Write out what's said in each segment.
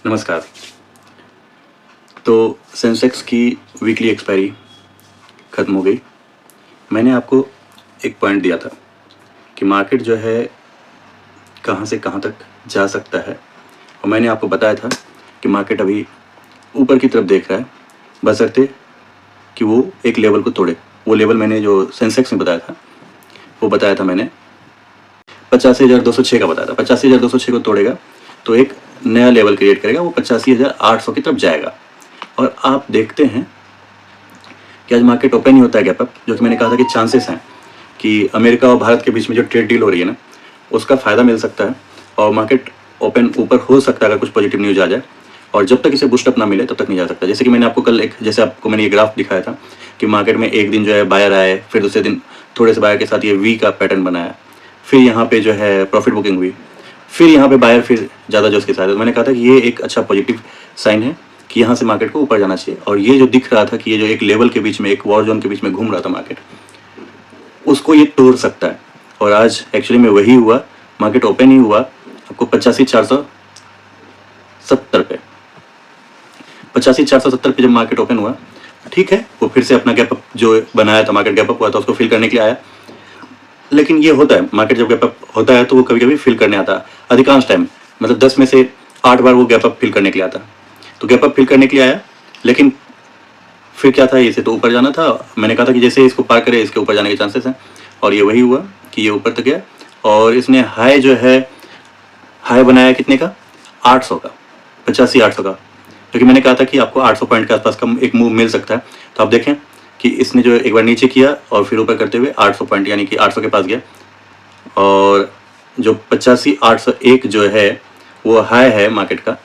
नमस्कार। तो सेंसेक्स की वीकली एक्सपायरी ख़त्म हो गई। मैंने आपको एक पॉइंट दिया था कि मार्केट जो है कहाँ से कहाँ तक जा सकता है, और मैंने आपको बताया था कि मार्केट अभी ऊपर की तरफ देख रहा है, बशर्ते कि वो एक लेवल को तोड़े। वो लेवल मैंने जो सेंसेक्स में बताया था, वो बताया था मैंने 85,206 का बताया था। 85,206 को तोड़ेगा तो एक नया लेवल क्रिएट करेगा, वो 85,800 की तरफ जाएगा। और आप देखते हैं कि आज मार्केट ओपन ही होता है गैप अप, जो कि मैंने कहा था कि चांसेस हैं कि अमेरिका और भारत के बीच में जो ट्रेड डील हो रही है ना, उसका फ़ायदा मिल सकता है और मार्केट ओपन ऊपर हो सकता है अगर कुछ पॉजिटिव न्यूज़ आ जाए। और जब तक इसे बूस्टअप ना मिले तब तक नहीं जा सकता। जैसे कि मैंने आपको कल जैसे आपको मैंने ये ग्राफ दिखाया था कि मार्केट में एक दिन जो है बायर आए, फिर दूसरे दिन थोड़े से बायर के साथ ये वी का पैटर्न बनाया, फिर यहाँ पे जो है प्रॉफिट बुकिंग हुई, फिर यहाँ पे बायर फिर ज़्यादा जोश के साथ। तो मैंने कहा था कि ये एक अच्छा पॉजिटिव साइन है कि यहाँ से मार्केट को ऊपर जाना चाहिए। और ये जो दिख रहा था कि ये जो एक लेवल के बीच में, एक वॉर जोन के बीच में घूम रहा था मार्केट, उसको ये तोड़ सकता है। और आज एक्चुअली में वही हुआ। मार्केट ओपन ही हुआ आपको 85,470 पे। 85,470 पे जब मार्केट ओपन हुआ, ठीक है, वो फिर से अपना गैप अप जो बनाया था, मार्केट गैप अप हुआ था, उसको फिल करने के लिए आया। लेकिन ये होता है, मार्केट जब गैप अप होता है तो वो कभी कभी फिल करने आता है। अधिकांश टाइम मतलब 10 में से 8 बार वो गैप अप फिल करने के लिए आता है। तो गैप अप फिल करने के लिए आया, लेकिन फिर क्या था, इसे तो ऊपर जाना था। मैंने कहा था कि जैसे इसको पार करे इसके ऊपर जाने के चांसेस हैं, और ये वही हुआ कि ये ऊपर तक गया। और इसने हाई जो है, हाई बनाया कितने का, 800 का, 85,800 का, क्योंकि मैंने कहा था कि आपको 800 पॉइंट के आसपास का एक मूव मिल सकता है। तो आप देखें कि इसने जो एक बार नीचे किया और फिर ऊपर करते हुए 800 पॉइंट यानी कि 800 के पास गया। और जो 85,801 जो है वो हाई है मार्केट का,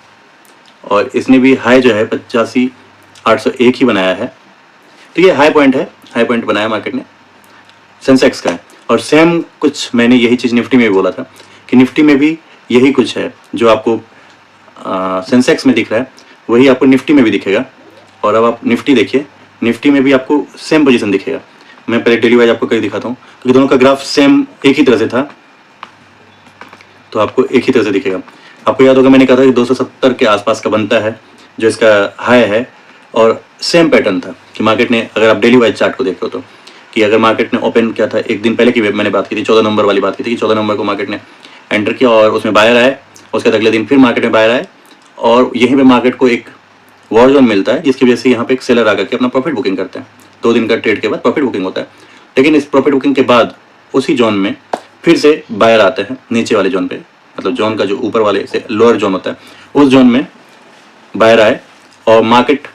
और इसने भी हाई जो है 85,801 ही बनाया है। तो ये हाई पॉइंट है, हाई पॉइंट बनाया मार्केट ने, सेंसेक्स का है। और सेम कुछ मैंने यही चीज़ निफ्टी में भी बोला था कि निफ्टी में भी यही कुछ है जो आपको सेंसेक्स में दिख रहा है, वही आपको निफ्टी में भी दिखेगा। और अब आप निफ्टी देखिए, निफ्टी में भी आपको सेम पोजीशन दिखेगा। मैं पहले डेली वाइज आपको कहीं दिखाता हूँ, क्योंकि दोनों का ग्राफ सेम एक ही तरह से था, तो आपको एक ही तरह से दिखेगा। आपको याद होगा मैंने कहा था कि 270 के आसपास का बनता है जो इसका हाई है, और सेम पैटर्न था कि मार्केट ने, अगर आप डेली वाइज चार्ट को देख रहे हो तो, कि अगर मार्केट ने ओपन किया था एक दिन पहले की मैंने बात की थी, 14 नंबर वाली बात की थी कि 14 नंबर को मार्केट ने एंटर किया और उसमें बायर आए, उसके अगले दिन फिर मार्केट में बायर आए, और यहीं पे मार्केट को एक वॉर जोन मिलता है, जिसकी वजह से यहाँ पे एक सेलर आकर के अपना प्रॉफिट बुकिंग करते हैं। 2 दिन का ट्रेड के बाद प्रॉफिट बुकिंग होता है। लेकिन इस प्रॉफिट बुकिंग के बाद उसी जोन में फिर से बायर आते हैं, नीचे वाले जोन पे, मतलब जोन का जो ऊपर वाले से लोअर जोन होता है, उस जोन में बायर आए, और मार्केट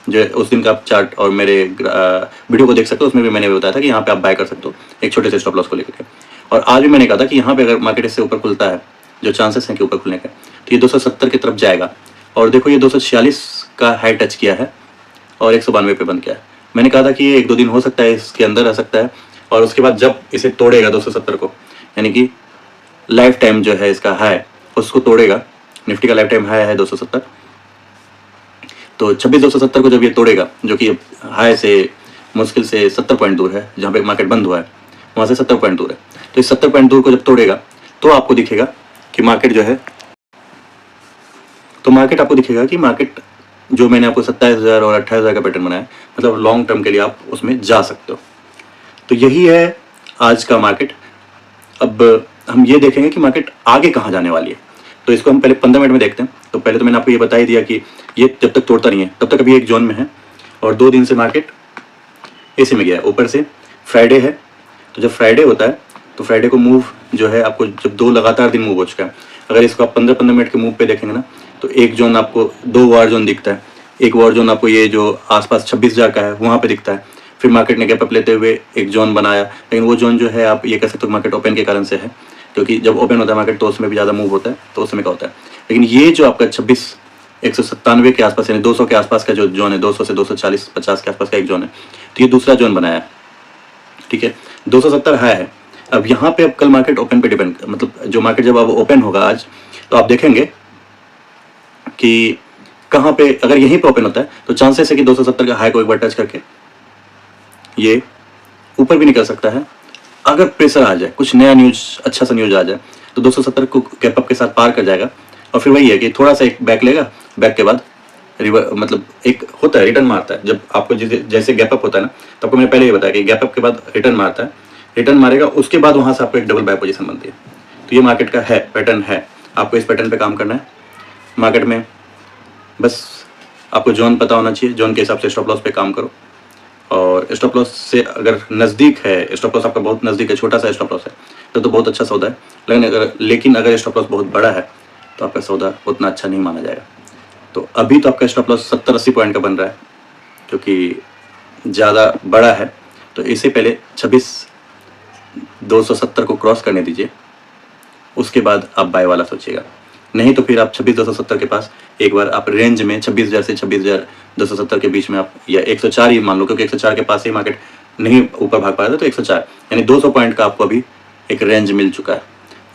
जो उस दिन का आप चार्ट और मेरे वीडियो को देख सकते हो, उसमें भी मैंने बताया था कि यहाँ पे आप बाय कर सकते हो एक छोटे से स्टॉप लॉस को लेकर के। और आज भी मैंने कहा था कि यहाँ पे अगर मार्केट इससे ऊपर खुलता है, जो चांसेस हैं कि ऊपर खुलने के, तो ये 270 की तरफ जाएगा। और देखो ये 246 का हाई टच किया है और 192 पे बंद किया है। मैंने कहा था कि ये 1-2 दिन हो सकता है, इसके अंदर रह सकता है, और उसके बाद जब इसे तोड़ेगा 270 को, यानी कि लाइफ टाइम जो है इसका हाई, उसको तोड़ेगा। निफ्टी का लाइफ टाइम हाई है 270, तो 26,270 को जब ये तोड़ेगा, जो कि हाई से मुश्किल से 70 पॉइंट दूर है, जहाँ पे मार्केट बंद हुआ है वहाँ से 70 पॉइंट दूर है, तो इस 70 पॉइंट दूर को जब तोड़ेगा तो आपको दिखेगा कि मार्केट जो है, तो मार्केट आपको दिखेगा कि मार्केट जो मैंने आपको 27,000 और 28,000 का पैटर्न बनाया, मतलब लॉन्ग टर्म के लिए आप उसमें जा सकते हो। तो यही है आज का मार्केट। अब हम ये देखेंगे कि मार्केट आगे कहाँ जाने वाली है। तो इसको हम पहले 15 मिनट में देखते हैं। तो पहले तो मैंने आपको ये बता ही दिया कि ये जब तक तोड़ता नहीं है तब तक अभी एक जोन में है, और 2 दिन से मार्केट ऐसे में गया है। ऊपर से फ्राइडे है, तो जब फ्राइडे होता है तो फ्राइडे को मूव जो है आपको, जब 2 लगातार दिन मूव हो चुका है, अगर इसको आप 15-15 मिनट के मूव पे देखेंगे ना, तो एक जोन आपको, 2 वॉर जोन दिखता है। एक वॉर जोन आपको ये जो आसपास 26,000 का है वहाँ पे दिखता है। फिर मार्केट ने गैप अप लेते हुए एक जोन बनाया, लेकिन वो जोन जो है आप ये कह सकते हो मार्केट ओपन के कारण से है, क्योंकि जब ओपन होता है मार्केट तो उसमें भी ज़्यादा मूव होता है, तो उस समय का होता है। लेकिन ये जो आपका 197 के आसपास यानी 200 के आसपास का जो जोन है, 200 से 240-50 के आसपास का एक जोन है, तो ये दूसरा जोन बनाया है, ठीक है। 270 हाई है। अब यहाँ पे अब कल मार्केट ओपन पे डिपेंड, मतलब जो मार्केट जब अब ओपन होगा आज, तो आप देखेंगे कि कहाँ पे, अगर यहीं पे ओपन होता है तो चांसेस है कि 270 का हाई को एक बार टच करके ये ऊपर भी निकल सकता है। अगर प्रेशर आ जाए, कुछ नया न्यूज, अच्छा सा न्यूज आ जाए, तो 270 को गैप अप के साथ पार कर जाएगा, और फिर वही है कि थोड़ा सा एक बैक लेगा, बैक के बाद रिवर मतलब एक होता है रिटर्न मारता है। जब आपको जैसे गैप अप होता है ना, तो आपको मैंने पहले ही बताया कि गैप अप के बाद रिटर्न मारता है, रिटर्न मारेगा उसके बाद वहाँ से आपको एक डबल बाय पोजीशन बनती है। तो ये मार्केट का है पैटर्न है, आपको इस पैटर्न पे काम करना है मार्केट में। बस आपको जोन पता होना चाहिए, जोन के हिसाब से स्टॉप लॉस पे काम करो। और स्टॉप लॉस से अगर नज़दीक है, स्टॉप लॉस आपका बहुत नज़दीक है, छोटा सा स्टॉप लॉस है, तो बहुत अच्छा सौदा है। लेकिन अगर स्टॉप लॉस बहुत बड़ा है तो आपका सौदा उतना अच्छा नहीं माना जाएगा। तो अभी तो आपका स्टॉप लॉस 70-80 पॉइंट का बन रहा है, क्योंकि ज़्यादा बड़ा है। तो इससे पहले 26,270 को क्रॉस करने दीजिए, उसके बाद आप बाय वाला सोचिएगा। नहीं तो फिर आप 26,270 के पास एक बार आप रेंज में 26,000 से 26,270 के बीच में आप, या 104 ही मान लो, क्योंकि 104 के पास ही मार्केट नहीं ऊपर भाग पाया था, तो 104 यानी 200 पॉइंट का आपको अभी एक रेंज मिल चुका है।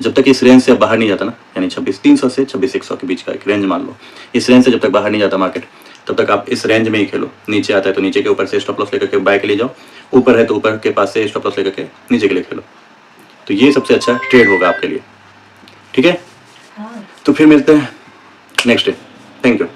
जब तक इस रेंज से बाहर नहीं जाता ना, यानी 26,300 से 26,100 के बीच का एक रेंज मान लो, इस रेंज से जब तक बाहर नहीं जाता मार्केट, तब तक आप इस रेंज में ही खेलो। नीचे आता है तो नीचे के ऊपर से स्टॉप लॉस लेकर के बाय के लिए जाओ, ऊपर है तो ऊपर के पास से स्टॉप लॉस लेकर के नीचे के लिए खेलो। तो ये सबसे अच्छा ट्रेड होगा आपके लिए, ठीक है। तो फिर मिलते हैं नेक्स्ट डे। Thank you.